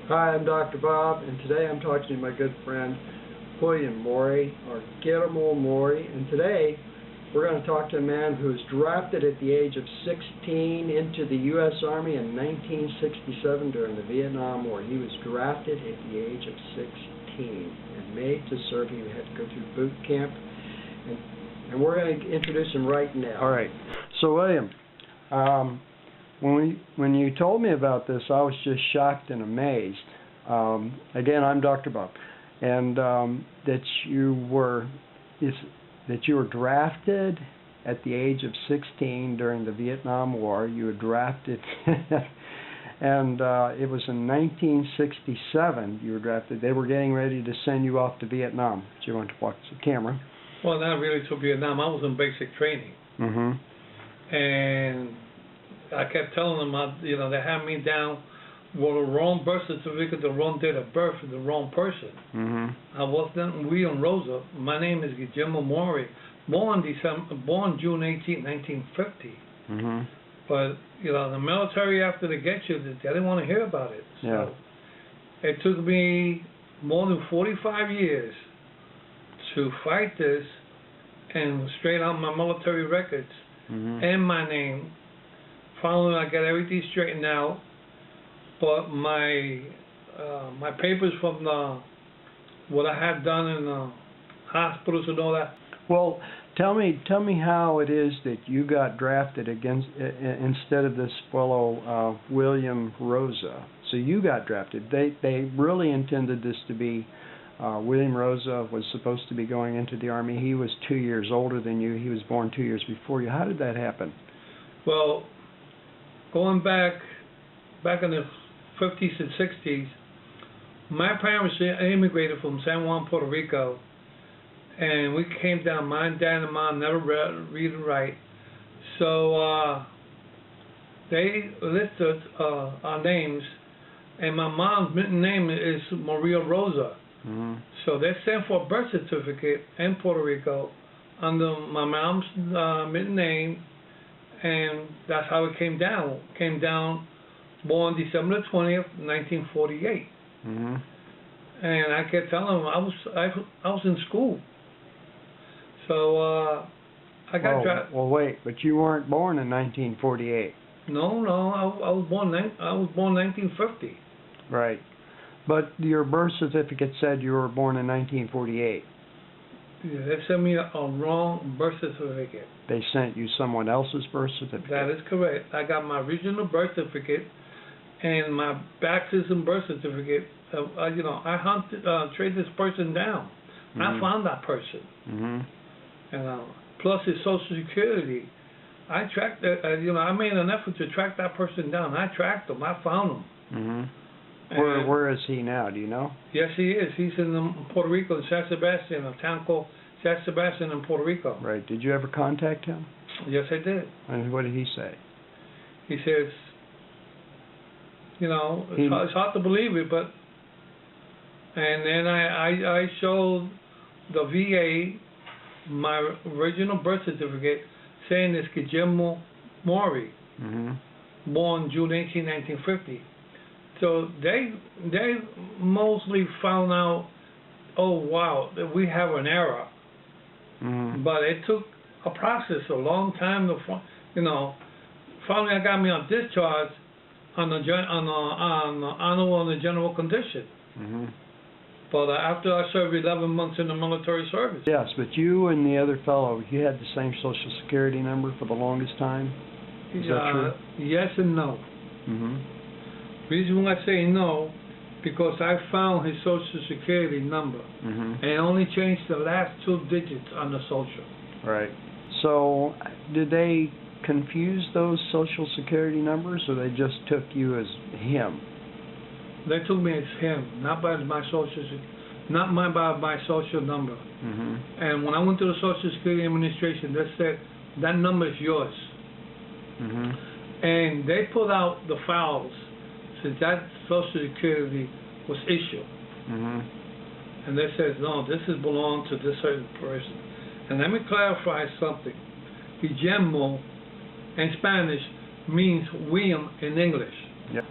Hi, I'm Dr. Bob, and today I'm talking to my good friend William Maury, or Guillermo Maury, and today we're going to talk to a man who was drafted at the age of 16 into the U.S. Army in 1967 during the Vietnam War. He was drafted at the age of 16 and made to serve. He had to go through boot camp, and we're going to introduce him right now. All right. So, William, when you told me about this, I was just shocked and amazed. Again, I'm Dr. Bob, and that you were drafted at the age of 16 during the Vietnam War. You were drafted, and it was in 1967 you were drafted. They were getting ready to send you off to Vietnam. Do you want to watch the camera? Well, not really to Vietnam. I was in basic training. Mm-hmm. And I kept telling them, they had me down with the wrong birth certificate, the wrong date of birth, and the wrong person. Mm-hmm. I wasn't William Rosa. My name is Guillermo Maury, born June 18, 1950. Mm-hmm. But, the military, after they get you, they didn't want to hear about it. Yeah. So it took me more than 45 years to fight this and straighten out my military records and my name. Finally, I got everything straightened out, but my papers from what I had done in the hospitals and all that. Well, tell me how it is that you got drafted instead of this fellow William Rosa. So you got drafted. They really intended this to be William Rosa was supposed to be going into the Army. He was 2 years older than you. He was born 2 years before you. How did that happen? Well, going back in the 50s and 60s, my parents immigrated from San Juan, Puerto Rico, and we came down. My dad and mom never read and write, so they listed our names, and my mom's middle name is Maria Rosa. Mm-hmm. So they sent for a birth certificate in Puerto Rico under my mom's middle name, and that's how it came down. Came down, born December 20th, 1948. Mm-hmm. And I kept telling them I was in school. So I got drafted. Well, wait, but you weren't born in 1948. No, I was born 1950. Right. But your birth certificate said you were born in 1948. Yeah, they sent me a wrong birth certificate. They sent you someone else's birth certificate? That is correct. I got my original birth certificate and my baptism birth certificate. I hunted, tracked this person down. Mm-hmm. I found that person. Mm-hmm. Plus his Social Security. I tracked that. I made an effort to track that person down. I tracked him. I found him. Mm-hmm. Where is he now? Do you know? Yes, he is. He's in Puerto Rico, in San Sebastian, a town called San Sebastian in Puerto Rico. Right. Did you ever contact him? Yes, I did. And what did he say? He says, it's hard to believe it, but... And then I showed the VA my original birth certificate saying it's Guillermo Maury, born June 18, 1950. So they mostly found out, oh wow, that we have an error. But it took a process, a long time to, finally I got me on discharge on the general condition. But after I served 11 months in the military service. Yes, but you and the other fellow, you had the same Social Security number for the longest time? Is that true? Yes and no. Reason why I say no, because I found his Social Security number, and it only changed the last 2 digits on the Social. Right. So, did they confuse those Social Security numbers, or they just took you as him? They took me as him, not by my Social, by my Social number. And when I went to the Social Security Administration, they said that number is yours. And they put out the files since that Social Security was issued. And they said, no, this belongs to this certain person. And let me clarify something. Guillermo in Spanish means William in English. Yeah.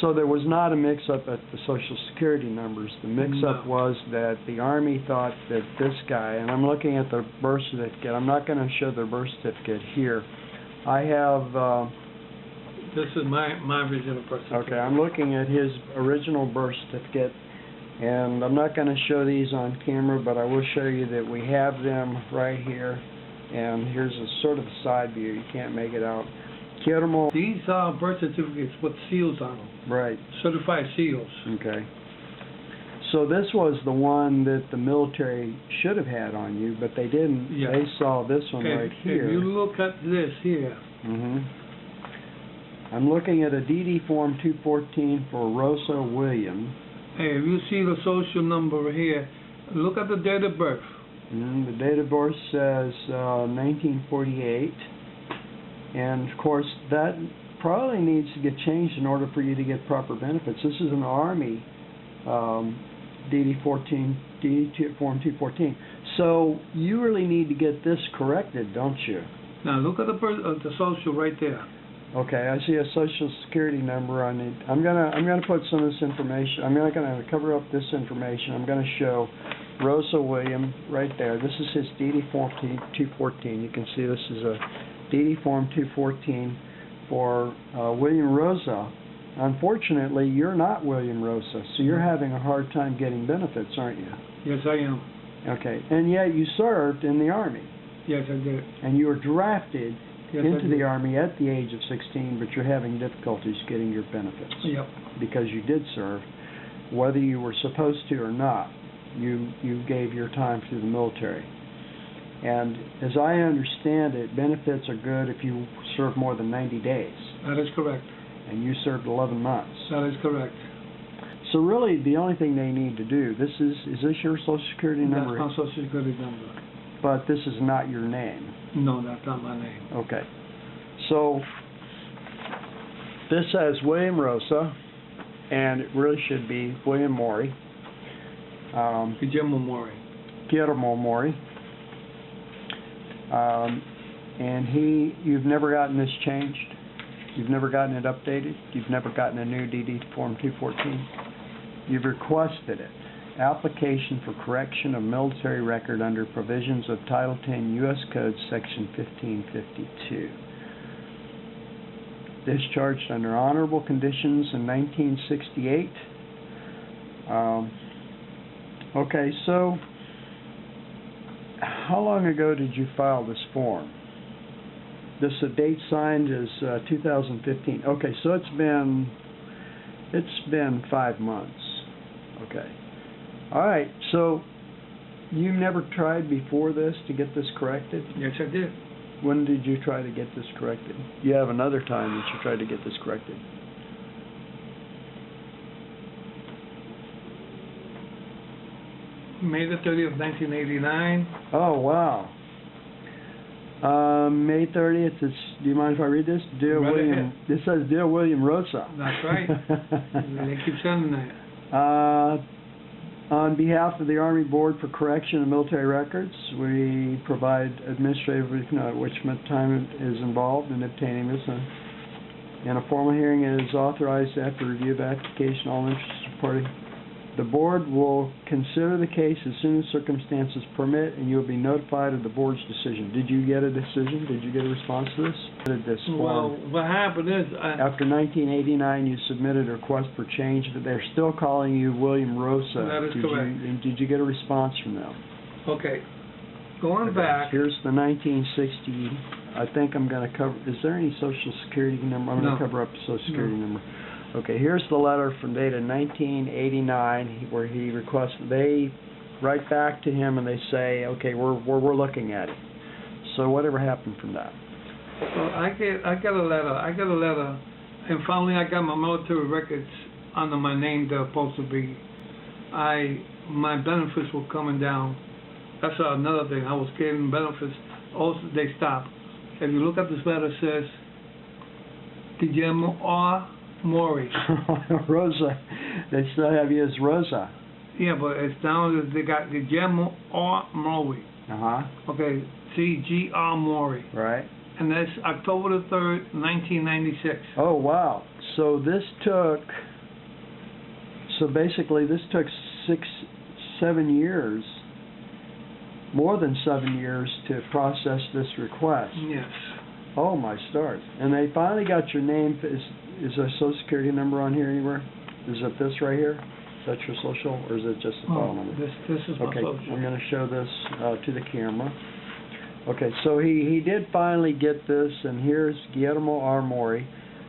So there was not a mix-up at the Social Security numbers. The mix-up was that the Army thought that this guy, and I'm looking at the birth certificate. I'm not going to show the birth certificate here. I have... this is my original birth certificate. Okay, I'm looking at his original birth certificate, and I'm not going to show these on camera, but I will show you that we have them right here. And here's a sort of a side view. You can't make it out. Guillermo. These are birth certificates with seals on them. Right. Certified seals. Okay. So this was the one that the military should have had on you, but they didn't. Yeah. They saw this one right here. If you look at this here. I'm looking at a DD Form 214 for Rosa William. Hey, if you see the social number here, look at the date of birth. The date of birth says 1948. And of course, that probably needs to get changed in order for you to get proper benefits. This is an Army DD Form 214. So you really need to get this corrected, don't you? Now look at the social right there. Okay, I see a Social Security number on it. I'm gonna put some of this information. I'm gonna cover up this information. I'm gonna show Rosa William right there. This is his DD Form 214. You can see this is a DD Form 214 for William Rosa. Unfortunately, you're not William Rosa, so you're having a hard time getting benefits, aren't you? Yes, I am. Okay, and yet you served in the Army. Yes, I did. And you were drafted into the did. Army at the age of 16, but you're having difficulties getting your benefits. Yep. Because you did serve, whether you were supposed to or not. You gave your time to the military. And as I understand it, benefits are good if you serve more than 90 days. That is correct. And you served 11 months. That is correct. So really, the only thing they need to do, is this your Social Security number? That's my Social Security number. But this is not your name. No, that's not my name. Okay. So this says William Rosa, and it really should be William Maury. Guillermo Maury. Guillermo Maury. And you've never gotten this changed? You've never gotten it updated? You've never gotten a new DD Form 214? You've requested it. Application for correction of military record under provisions of Title 10 U.S. Code Section 1552. Discharged under honorable conditions in 1968. Okay, so how long ago did you file this form? The date signed is 2015. Okay, so it's been 5 months. Okay. All right. So you never tried before this to get this corrected? Yes, I did. When did you try to get this corrected? You have another time that you tried to get this corrected. May the 30th, 1989. Oh, wow. May 30th, do you mind if I read this? Dear Right William, ahead. this says, Dear William Rosa. That's right. They keep sending that. On behalf of the Army Board for Correction of Military Records, we provide administrative which time is involved in obtaining this. In a formal hearing, it is authorized after review of application, all interested party. The Board will consider the case as soon as circumstances permit, and you will be notified of the Board's decision. Did you get a decision? Did you get a response to this? Well, what happened is... After 1989, you submitted a request for change, but they're still calling you William Rosa. That is correct. Did you get a response from them? Okay. Going back... Here's the 1960... I think I'm going to cover... Is there any Social Security number? I'm going to cover up the Social Security number. Okay, here's the letter from dated 1989 where he requests, they write back to him and they say, okay, we're looking at it. So whatever happened from that? Well, I got a letter, and finally I got my military records under my name. They're supposed to be. My benefits were coming down. That's another thing. I was getting benefits. Also, they stopped. If you look at this letter, it says Guillermo Maury. Rosa. They still have you as Rosa. Yeah, but it's down. They got Guillermo Maury. Okay, C.G.R. Maury. Right. And that's October the 3rd, 1996. Oh, wow. So basically this took 7 years, more than 7 years to process this request. Yes. Oh my stars. And they finally got your name. Is there a social security number on here anywhere? Is it this right here? Is that your social, or is it just the file number? This is my social. I'm going to show this to the camera. Okay, so he did finally get this, and here's Guillermo R. Maury,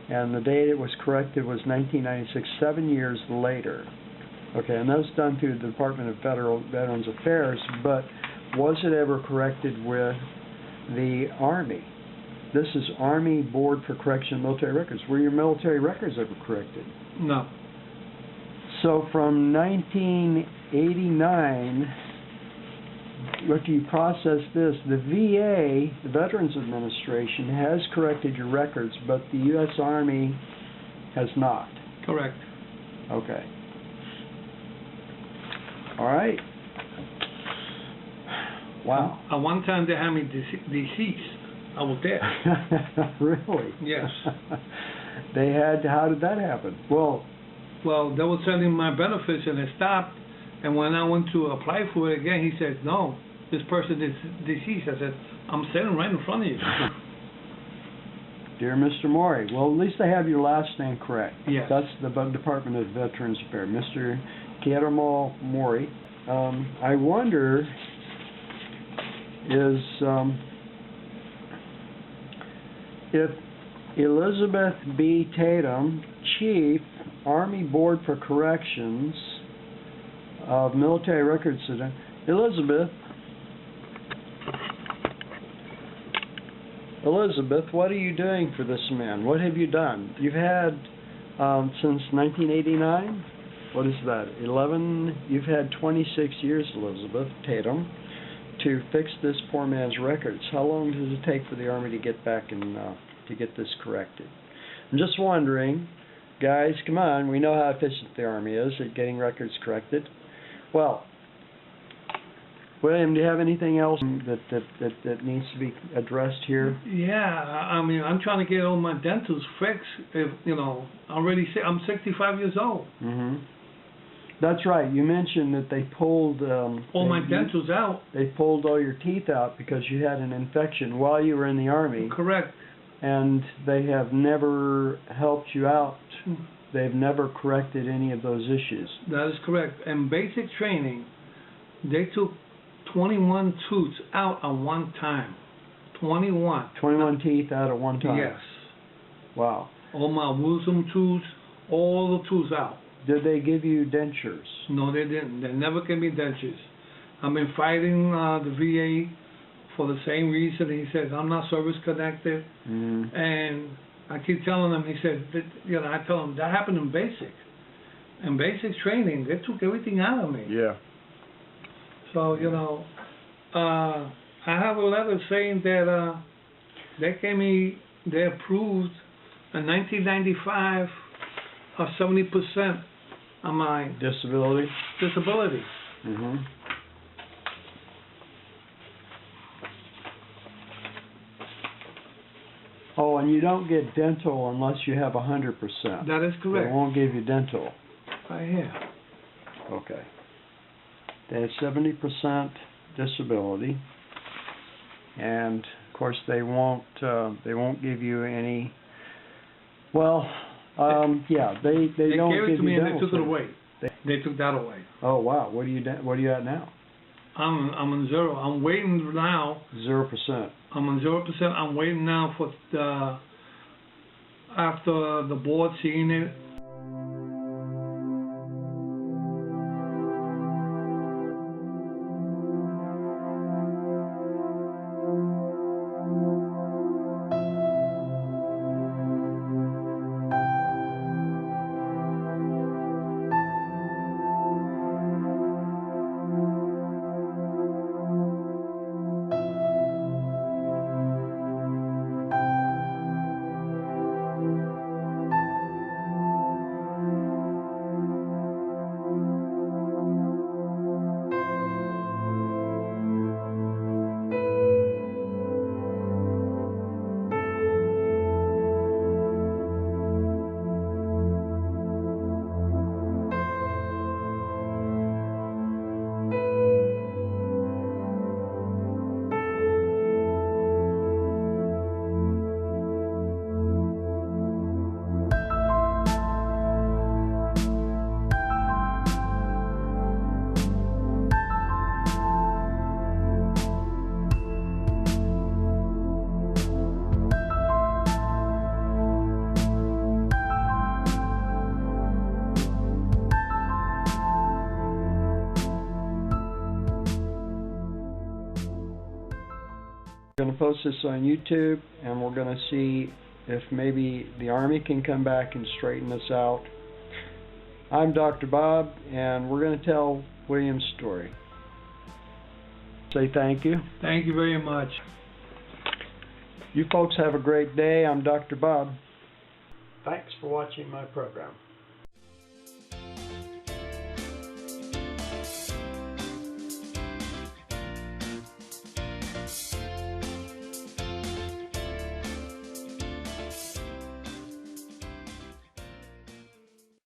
and the date it was corrected was 1996, 7 years later. Okay, and that was done through the Department of Veterans Affairs, but was it ever corrected with the Army? This is Army Board for Correction of Military Records. Were your military records ever corrected? No. So from 1989, after you process this, the VA, the Veterans Administration, has corrected your records, but the U.S. Army has not. Correct. Okay. All right. Wow. At one time they had me deceased. I was dead. Really? Yes. They had. How did that happen? Well, they were sending my benefits and it stopped. And when I went to apply for it again, he said, "No, this person is deceased." I said, "I'm sitting right in front of you." Dear Mr. Maury, well, at least I have your last name correct. Yes. That's the Department of Veterans Affairs, Mr. Guillermo Maury. I wonder, if Elizabeth B. Tatum, Chief, Army Board for Corrections of Military Records Center. Elizabeth, what are you doing for this man? What have you done? You've had, since 1989, what is that, 11? You've had 26 years, Elizabeth Tatum, to fix this poor man's records. How long does it take for the Army to get back and to get this corrected? I'm just wondering, guys, come on, we know how efficient the Army is at getting records corrected. Well, William, do you have anything else that needs to be addressed here? Yeah, I mean, I'm trying to get all my dentals fixed. If I'm 65 years old. Mm-hmm. That's right. You mentioned that they pulled all my dentals out. They pulled all your teeth out because you had an infection while you were in the Army. Correct. And they have never helped you out. They've never corrected any of those issues. That is correct. And basic training, they took 21 tooth out at one time. 21. 21 teeth out at one time? Yes. Wow. All my wisdom tooth, all the tooth out. Did they give you dentures? No, they didn't. They never gave me dentures. I've been fighting the VA for the same reason. He said, I'm not service connected. Mm. And I keep telling him, he said, I tell him, that happened in basic. In basic training, they took everything out of me. Yeah. So, I have a letter saying that they approved in 1995 70% of my disability. Mm-hmm. Oh, and you don't get dental unless you have 100%. That is correct. They won't give you dental. I hear. Okay. They have 70% disability, and of course they won't give you any. Well, yeah, they don't give you dental. They gave it to me and they took it away. They took that away. Oh wow! What are you at now? I'm on 0. I'm waiting now. 0%. I'm on 0%. I'm waiting now for after the board seeing it. We're going to post this on YouTube, and we're going to see if maybe the Army can come back and straighten this out. I'm Dr. Bob, and we're going to tell William's story. Say thank you. Thank you very much. You folks have a great day. I'm Dr. Bob. Thanks for watching my program.